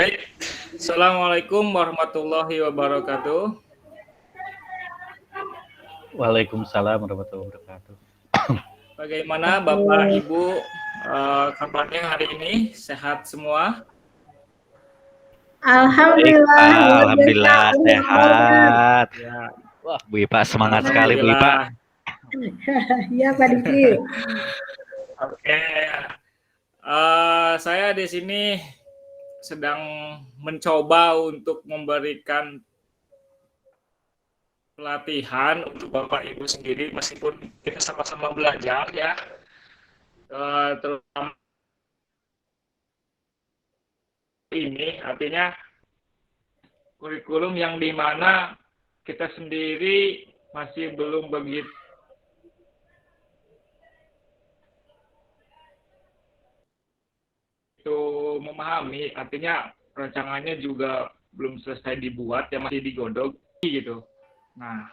Baik, Assalamualaikum warahmatullahi wabarakatuh. Waalaikumsalam warahmatullahi wabarakatuh. Bagaimana Bapak Ibu kabarnya hari ini? Sehat semua? Baik, Alhamdulillah, Pak. luar biasa Alhamdulillah ini kabarnya. sehat. Ya, Wah, Bu Ipa semangat sekali, Bu Ipa. alhamdulillah. Ya, Pak Diki. Oke, saya di sini sedang mencoba untuk memberikan pelatihan untuk Bapak Ibu sendiri, meskipun kita sama-sama belajar ya, terutama ini artinya kurikulum yang dimana kita sendiri masih belum begitu memahami, artinya rancangannya juga belum selesai dibuat, ya masih digodok gitu. Nah,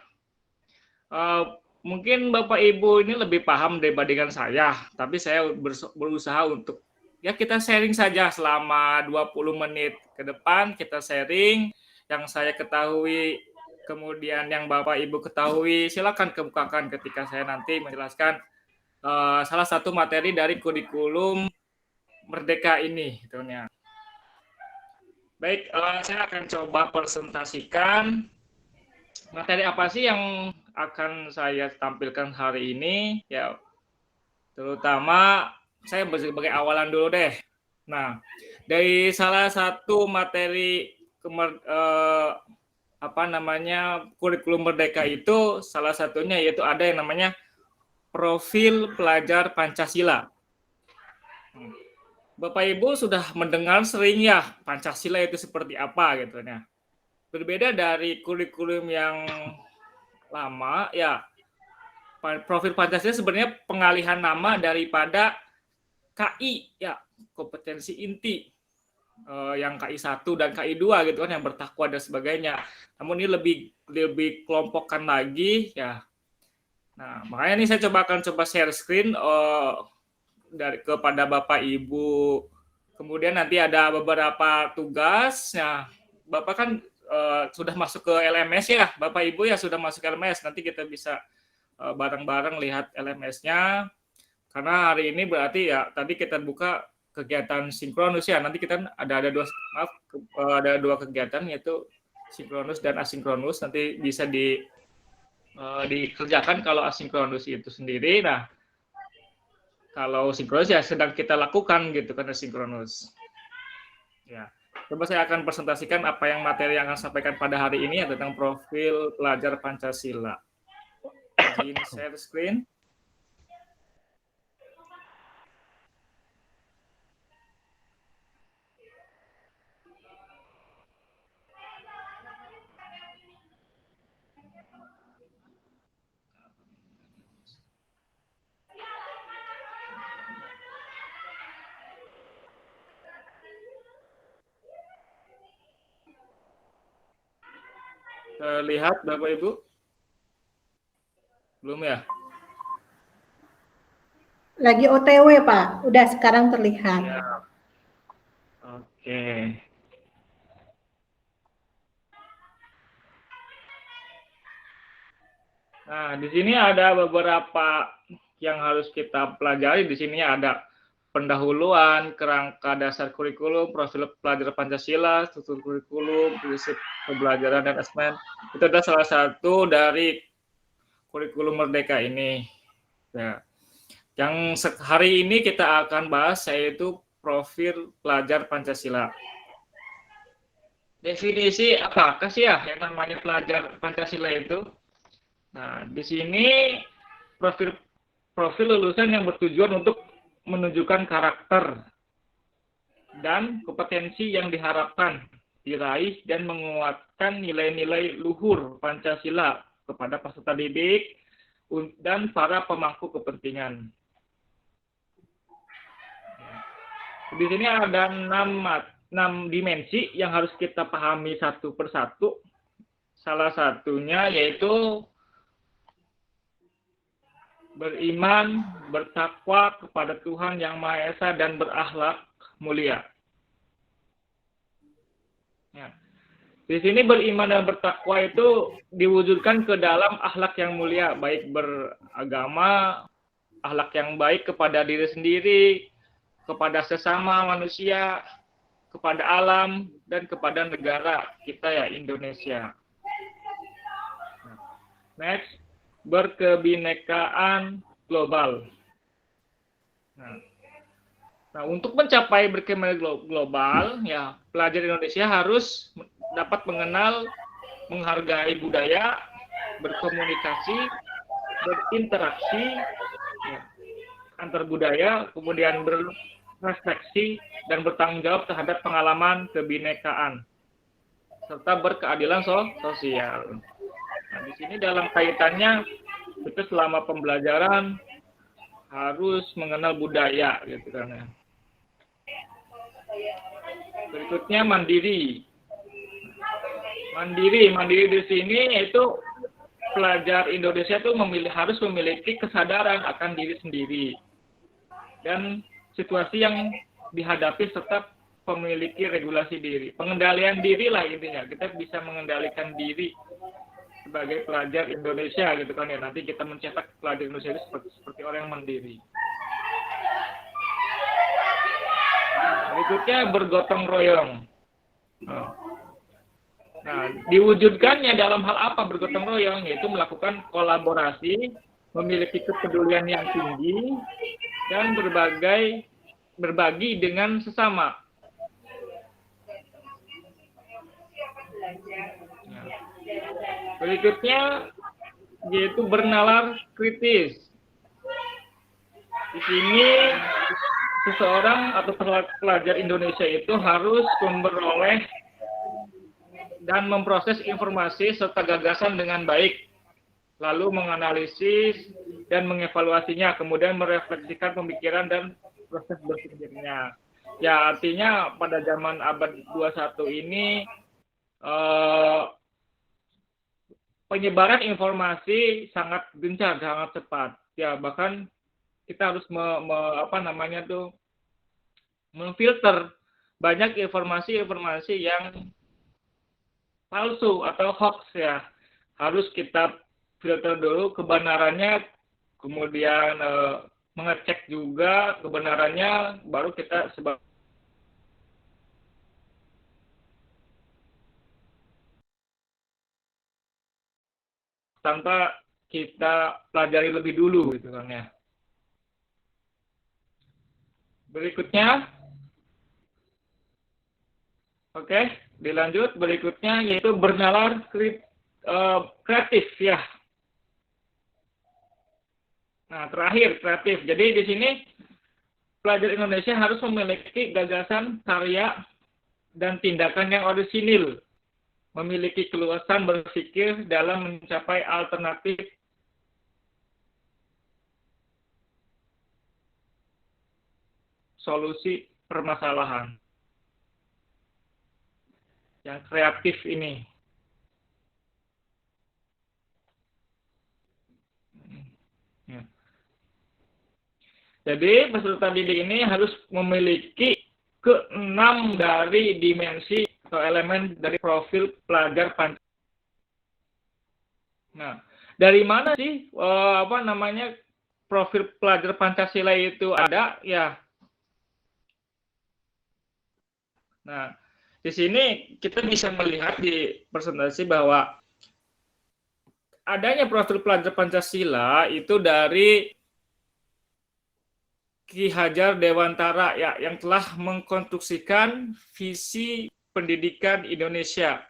mungkin Bapak Ibu ini lebih paham dibandingkan saya, tapi saya berusaha untuk ya kita sharing saja selama 20 menit ke depan, kita sharing yang saya ketahui, kemudian yang Bapak Ibu ketahui, silakan kemukakan ketika saya nanti menjelaskan salah satu materi dari kurikulum Merdeka ini. Gitu ya. Baik, saya akan coba presentasikan materi apa sih yang akan saya tampilkan hari ini. Ya, terutama saya sebagai awalan dulu deh. Nah, dari salah satu materi kurikulum Merdeka itu salah satunya yaitu ada yang namanya profil pelajar Pancasila. Bapak Ibu sudah mendengar sering ya Pancasila itu seperti apa gitu ya. Berbeda dari kurikulum yang lama ya, profil Pancasila sebenarnya pengalihan nama daripada KI ya, kompetensi inti, yang KI 1 dan KI 2 gitu kan, yang bertakwa dan sebagainya. Namun ini lebih kelompokkan lagi ya. Nah, makanya ini saya akan coba share screen kepada Bapak Ibu. Kemudian nanti ada beberapa tugas. Nah, Bapak kan sudah masuk ke LMS ya, Bapak Ibu ya sudah masuk ke LMS. Nanti kita bisa bareng-bareng lihat LMS-nya. Karena hari ini berarti ya tadi kita buka kegiatan sinkronus ya. Nanti kita ada dua kegiatan, yaitu sinkronus dan asinkronus. Nanti bisa dikerjakan kalau asinkronus itu sendiri. Nah, kalau sinkronus ya sedang kita lakukan gitu karena sinkronus. Ya, coba saya akan presentasikan apa yang materi yang akan sampaikan pada hari ini ya, tentang profil pelajar Pancasila. Izin share screen. Lihat Bapak Ibu? Belum ya? Lagi OTW, Pak. Udah sekarang terlihat. Ya. Oke. Nah, di sini ada beberapa yang harus kita pelajari. Di sini ada pendahuluan, kerangka dasar kurikulum, profil pelajar Pancasila, struktur kurikulum, prinsip pembelajaran dan asesmen. Itu adalah salah satu dari kurikulum Merdeka ini. Ya. Yang hari ini kita akan bahas yaitu profil pelajar Pancasila. Definisi apakah sih ya yang namanya pelajar Pancasila itu? Nah, di sini profil lulusan yang bertujuan untuk menunjukkan karakter dan kompetensi yang diharapkan diraih dan menguatkan nilai-nilai luhur Pancasila kepada peserta didik dan para pemangku kepentingan. Di sini ada 6 dimensi yang harus kita pahami satu persatu. Salah satunya yaitu beriman, bertakwa kepada Tuhan Yang Maha Esa, dan berakhlak mulia. Ya. Di sini beriman dan bertakwa itu diwujudkan ke dalam akhlak yang mulia, baik beragama, akhlak yang baik kepada diri sendiri, kepada sesama manusia, kepada alam, dan kepada negara kita ya, Indonesia. Next, berkebinekaan global. Nah, untuk mencapai berkebinekaan global, ya pelajar Indonesia harus dapat mengenal, menghargai budaya, berkomunikasi, berinteraksi ya, antar budaya, kemudian berefleksi dan bertanggung jawab terhadap pengalaman kebinekaan, serta berkeadilan sosial. Nah, di sini dalam kaitannya itu selama pembelajaran harus mengenal budaya, gitu kan ya. Berikutnya mandiri. Mandiri di sini yaitu pelajar Indonesia itu harus memiliki kesadaran akan diri sendiri dan situasi yang dihadapi serta memiliki regulasi diri. Pengendalian diri lah intinya. Kita bisa mengendalikan diri sebagai pelajar Indonesia gitu kan ya. Nanti kita mencetak pelajar Indonesia itu seperti orang yang mandiri. Berikutnya bergotong royong. Nah, diwujudkannya dalam hal apa bergotong royong? Yaitu melakukan kolaborasi, memiliki kepedulian yang tinggi, dan berbagi dengan sesama. Nah, berikutnya yaitu bernalar kritis. Di sini seseorang atau pelajar Indonesia itu harus memperoleh dan memproses informasi serta gagasan dengan baik, lalu menganalisis dan mengevaluasinya, kemudian merefleksikan pemikiran dan proses berpikirnya. Ya, artinya pada zaman abad 21 ini penyebaran informasi sangat gencar, sangat cepat. Ya, bahkan kita harus memfilter banyak informasi-informasi yang palsu atau hoax ya. Harus kita filter dulu kebenarannya, kemudian mengecek juga kebenarannya, baru kita tanpa kita pelajari lebih dulu gitu kan ya. Berikutnya, oke, dilanjut. Berikutnya yaitu bernalar kreatif ya. Nah, terakhir kreatif. Jadi di sini pelajar Indonesia harus memiliki gagasan, karya, dan tindakan yang orisinil, memiliki keluasan berpikir dalam mencapai alternatif solusi permasalahan. Yang kreatif ini. Ya. Jadi peserta didik ini harus memiliki ke-6 dari dimensi atau elemen dari profil pelajar Pancasila. Nah, dari mana sih profil pelajar Pancasila itu ada? Ya. Nah, di sini kita bisa melihat di presentasi bahwa adanya profil pelajar Pancasila itu dari Ki Hajar Dewantara ya, yang telah mengkonstruksikan visi pendidikan Indonesia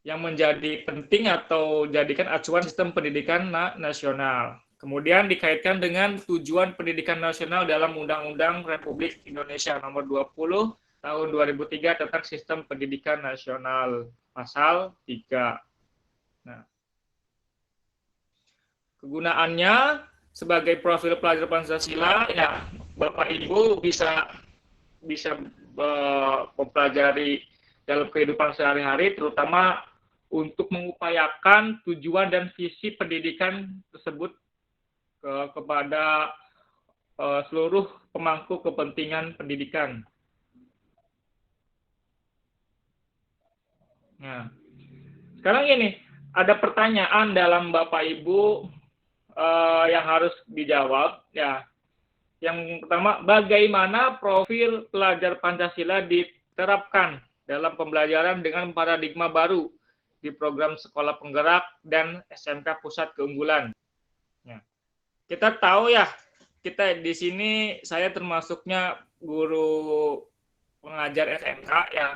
yang menjadi penting atau jadikan acuan sistem pendidikan nasional. Kemudian dikaitkan dengan tujuan pendidikan nasional dalam Undang-Undang Republik Indonesia Nomor 20 Tahun 2003 tentang Sistem Pendidikan Nasional Pasal 3. Nah, kegunaannya sebagai profil pelajar Pancasila ya, Bapak Ibu bisa mempelajari dalam kehidupan sehari-hari, terutama untuk mengupayakan tujuan dan visi pendidikan tersebut kepada seluruh pemangku kepentingan pendidikan. Nah, sekarang ini ada pertanyaan dalam Bapak Ibu yang harus dijawab ya. Yang pertama, bagaimana profil pelajar Pancasila diterapkan dalam pembelajaran dengan paradigma baru di program sekolah penggerak dan SMK Pusat Keunggulan? Ya. Kita tahu ya, kita di sini saya termasuknya guru pengajar SMK ya.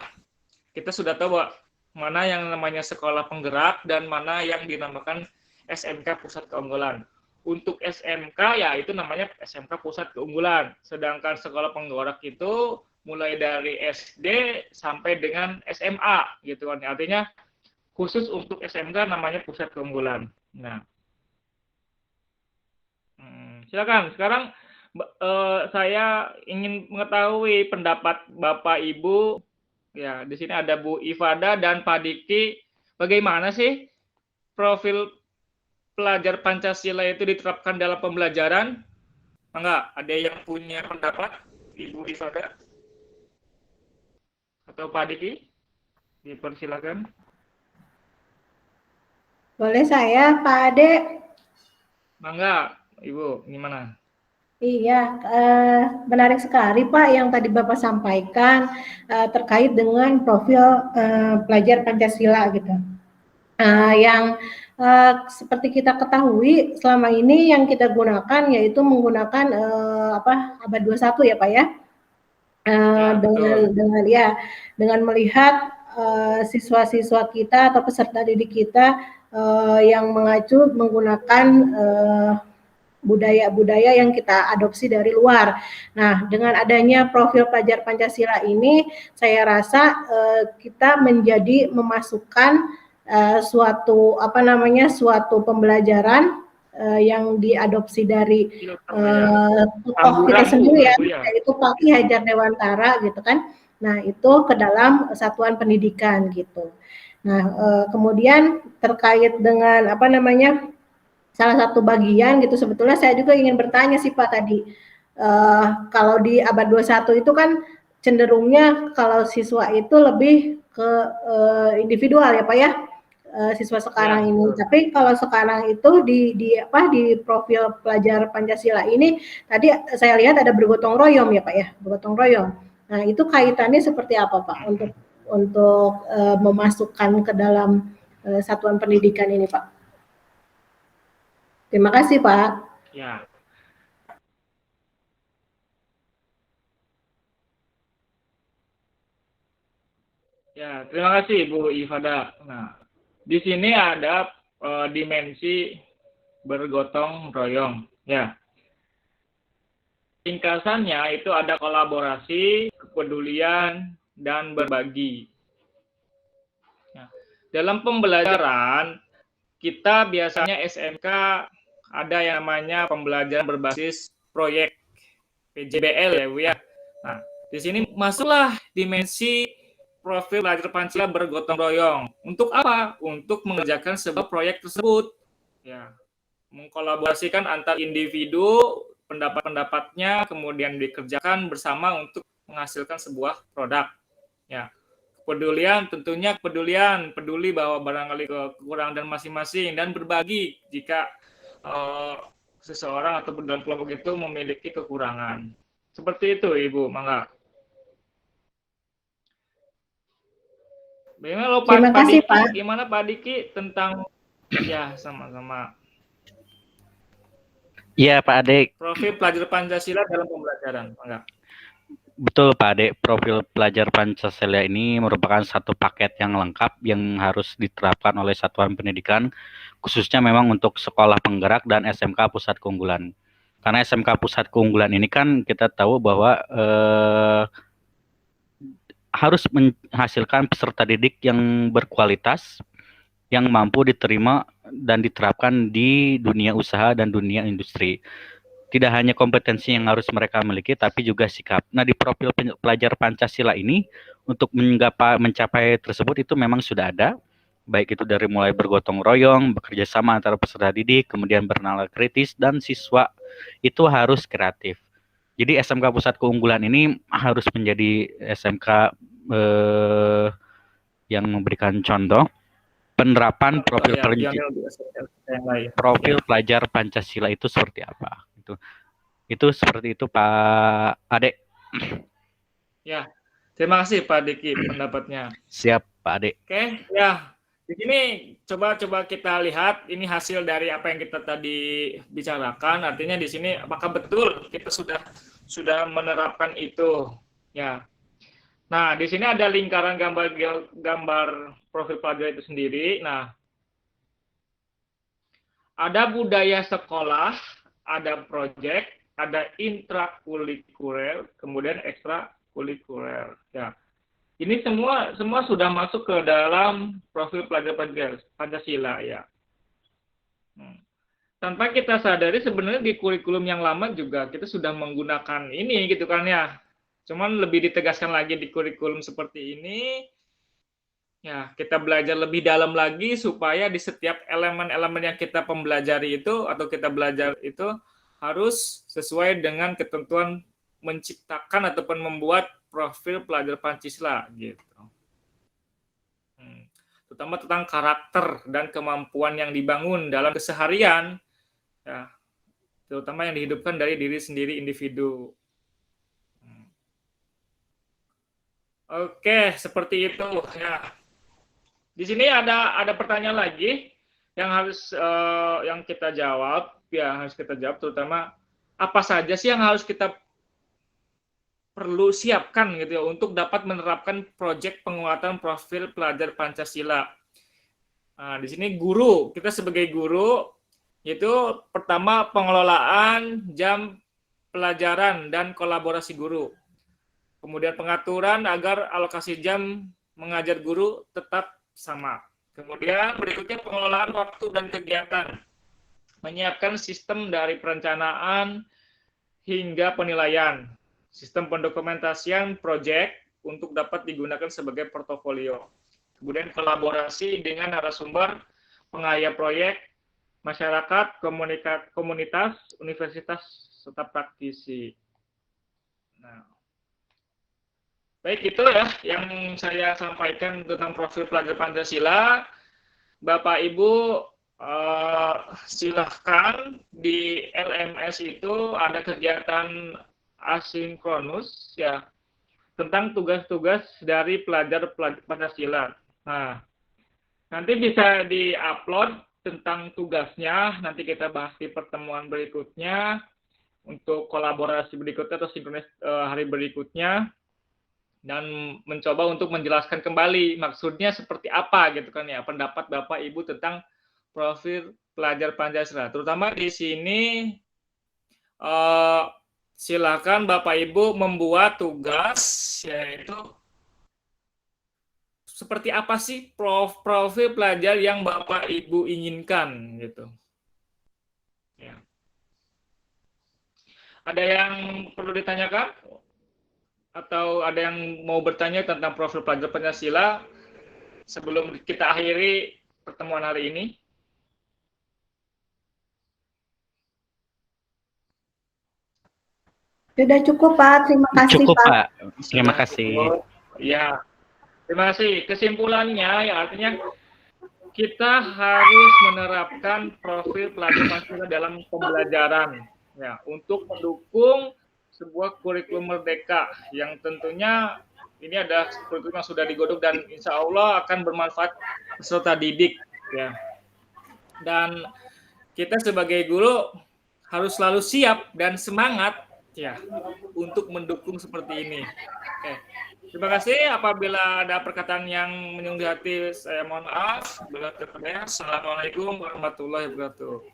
Kita sudah tahu bahwa mana yang namanya sekolah penggerak dan mana yang dinamakan SMK Pusat Keunggulan. Untuk SMK ya itu namanya SMK Pusat Keunggulan. Sedangkan sekolah penggerak itu mulai dari SD sampai dengan SMA gitu kan. Artinya khusus untuk SMK namanya Pusat Keunggulan. Nah, silakan. Sekarang saya ingin mengetahui pendapat Bapak Ibu. Ya, di sini ada Bu Ifada dan Pak Diki. Bagaimana sih profil pelajar Pancasila itu diterapkan dalam pembelajaran? Enggak, ada yang punya pendapat? Ibu Ifada atau Pak Diki? Dipersilakan. Boleh saya, Pak Ade? Enggak, Ibu, gimana? Iya, menarik sekali Pak yang tadi Bapak sampaikan terkait dengan profil pelajar Pancasila gitu. Yang seperti kita ketahui selama ini yang kita gunakan yaitu menggunakan abad 21 ya Pak ya. Dengan melihat siswa-siswa kita atau peserta didik kita yang mengacu menggunakan budaya-budaya yang kita adopsi dari luar. Nah, dengan adanya profil pelajar Pancasila ini, saya rasa kita menjadi memasukkan suatu pembelajaran yang diadopsi dari tokoh kita sendiri ya, yaitu Pak Ki Hajar Dewantara gitu kan. Nah, itu ke dalam satuan pendidikan gitu. Nah, kemudian terkait dengan salah satu bagian gitu, sebetulnya saya juga ingin bertanya sih Pak tadi, kalau di abad 21 itu kan cenderungnya kalau siswa itu lebih ke individual ya Pak ya, siswa sekarang ini. Tapi kalau sekarang itu di profil pelajar Pancasila ini tadi saya lihat ada bergotong royong ya Pak ya, bergotong royong. Nah, itu kaitannya seperti apa Pak untuk memasukkan ke dalam satuan pendidikan ini Pak? Terima kasih, Pak. Ya. Ya, terima kasih Bu Ifada. Nah, di sini ada dimensi bergotong royong. Ya. Ringkasannya itu ada kolaborasi, kepedulian, dan berbagi. Nah, dalam pembelajaran, kita biasanya SMK ada yang namanya pembelajaran berbasis proyek PJBL ya Bu ya. Nah, di sini masuklah dimensi profil pelajar Pancasila bergotong royong. Untuk apa? Untuk mengerjakan sebuah proyek tersebut. Ya, mengkolaborasikan antar individu, pendapat-pendapatnya kemudian dikerjakan bersama untuk menghasilkan sebuah produk. Ya, kepedulian tentunya peduli bahwa barangkali kekurangan dan masing-masing dan berbagi jika seseorang atau dalam kelompok itu memiliki kekurangan. Seperti itu, Ibu. Mangga. Bagaimana lo Pak Diki? Pak. Gimana Pak Diki tentang ya sama-sama. Iya Pak Ade. Profil pelajar Pancasila dalam pembelajaran. Mangga. Betul Pak Ade, profil pelajar Pancasila ini merupakan satu paket yang lengkap yang harus diterapkan oleh satuan pendidikan, khususnya memang untuk sekolah penggerak dan SMK Pusat Keunggulan. Karena SMK Pusat Keunggulan ini kan kita tahu bahwa harus menghasilkan peserta didik yang berkualitas, yang mampu diterima dan diterapkan di dunia usaha dan dunia industri. Tidak hanya kompetensi yang harus mereka miliki, tapi juga sikap. Nah, di profil pelajar Pancasila ini, untuk mencapai tersebut itu memang sudah ada, baik itu dari mulai bergotong royong, bekerja sama antara peserta didik, kemudian bernalar kritis, dan siswa itu harus kreatif. Jadi SMK Pusat Keunggulan ini harus menjadi SMK yang memberikan contoh penerapan profil Ya, Lionel juga yang lain. profil pelajar Pancasila itu seperti apa. Itu seperti itu Pak Ade. Ya, terima kasih Pak Diki pendapatnya. Siap Pak Ade. Oke, ya. Di sini coba kita lihat ini hasil dari apa yang kita tadi bicarakan. Artinya di sini apakah betul kita sudah menerapkan itu, ya. Nah, di sini ada lingkaran gambar profil pelajar itu sendiri. Nah, ada budaya sekolah, ada proyek, ada intrakurikuler, kemudian ekstrakurikuler. Ya. Ini semua sudah masuk ke dalam profil pelajar Pancasila ya. Tanpa kita sadari sebenarnya di kurikulum yang lama juga kita sudah menggunakan ini gitu kan ya. Cuman lebih ditegaskan lagi di kurikulum seperti ini. Ya, kita belajar lebih dalam lagi supaya di setiap elemen-elemen yang kita pelajari itu atau kita belajar itu harus sesuai dengan ketentuan menciptakan ataupun membuat profil pelajar Pancasila gitu. Terutama tentang karakter dan kemampuan yang dibangun dalam keseharian, ya, terutama yang dihidupkan dari diri sendiri individu. Oke, seperti itu ya. Di sini ada pertanyaan lagi yang harus yang kita jawab, ya harus kita jawab, terutama apa saja sih yang harus kita perlu siapkan gitu ya untuk dapat menerapkan proyek penguatan profil pelajar Pancasila. Nah, di sini guru, kita sebagai guru itu pertama pengelolaan jam pelajaran dan kolaborasi guru. Kemudian pengaturan agar alokasi jam mengajar guru tetap sama. Kemudian berikutnya pengelolaan waktu dan kegiatan. Menyiapkan sistem dari perencanaan hingga penilaian. Sistem pendokumentasian proyek untuk dapat digunakan sebagai portofolio. Kemudian kolaborasi dengan narasumber, pengarah proyek, masyarakat, komunitas, universitas, serta praktisi. Nah, baik itu ya yang saya sampaikan tentang profil pelajar Pancasila. Bapak Ibu silahkan di LMS itu ada kegiatan asinkronus ya tentang tugas-tugas dari pelajar Pancasila. Nah, nanti bisa di-upload tentang tugasnya, nanti kita bahas di pertemuan berikutnya untuk kolaborasi berikutnya atau sinkronis hari berikutnya dan mencoba untuk menjelaskan kembali maksudnya seperti apa gitu kan ya, pendapat Bapak Ibu tentang profil pelajar Pancasila. Terutama di sini silakan Bapak Ibu membuat tugas yaitu seperti apa sih profil pelajar yang Bapak Ibu inginkan gitu. Ya. Ada yang perlu ditanyakan? Atau ada yang mau bertanya tentang profil pelajar Pancasila sebelum kita akhiri pertemuan hari ini? Sudah cukup Pak, terima kasih Cukup Pak. Pak, terima kasih. Ya, terima kasih. Kesimpulannya ya artinya kita harus menerapkan profil pelajar Pancasila dalam pembelajaran ya untuk mendukung sebuah kurikulum merdeka yang tentunya ini ada kurikulum yang sudah digodok dan insya Allah akan bermanfaat peserta didik ya. Dan kita sebagai guru harus selalu siap dan semangat ya untuk mendukung seperti ini. Oke. Terima kasih. Apabila ada perkataan yang menyinggung di hati, saya mohon maaf. Assalamualaikum warahmatullahi wabarakatuh.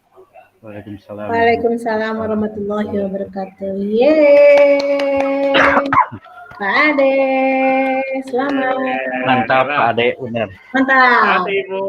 Waalaikumsalam. Waalaikumsalam warahmatullahi wabarakatuh. Yeay. Pak Ade, selamat. Mantap Pak Ade, benar. Mantap. Terima kasih Ibu.